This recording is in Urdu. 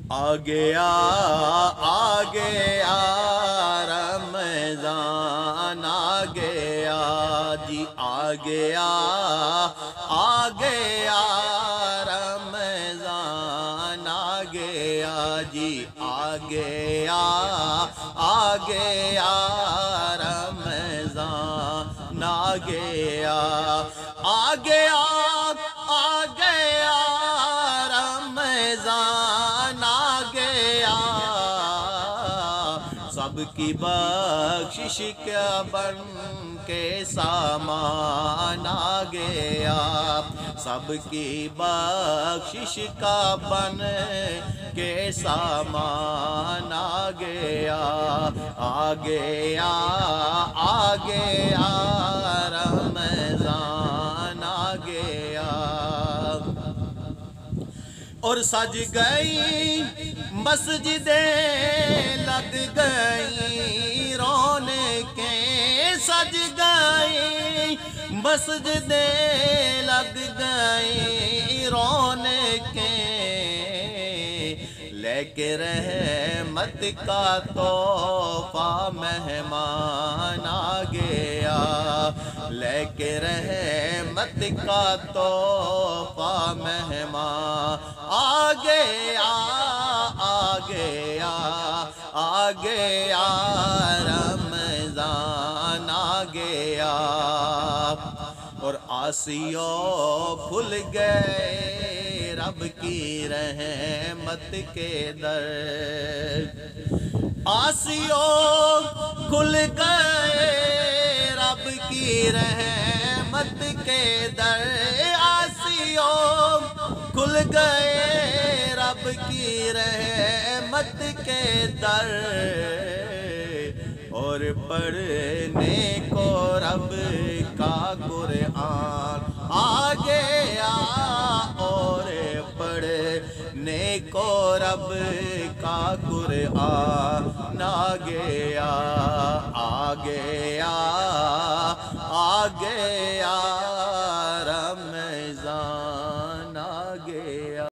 آ گیا آ گیا رمضان آ گیا جی آ گیا آ گیا رمضان آ گیا جی آ گیا آ گیا رمضان آ گیا آ گیا آ گیا رمضان آ گیا سب کی بخشش کا بن کے سامان آ گیا سب کی بخشش کا بن کے سامان آ گیا آ گیا آ گیا رمضان آ گیا اور سج گئی مسجدیں لگ گئی رونقیں سج گئی مسجدیں لگ گئی رونقیں لے کے رحمت کا تحفہ مہمان آ گیا لے کے رحمت کا تحفہ مہمان آ گیا آ گیا آ گیا رمضان آ گیا اور آسیوں کھل گئے رب کی رحمت کے در آسیوں کھل گئے رب کی رحمت کے در آسیوں کھل گئے رب کی رحمت کے در اور پڑھنے کو رب کا قرآن آ گیا اور پڑھنے کو رب کا قرآن آ گیا آ گیا آ گیا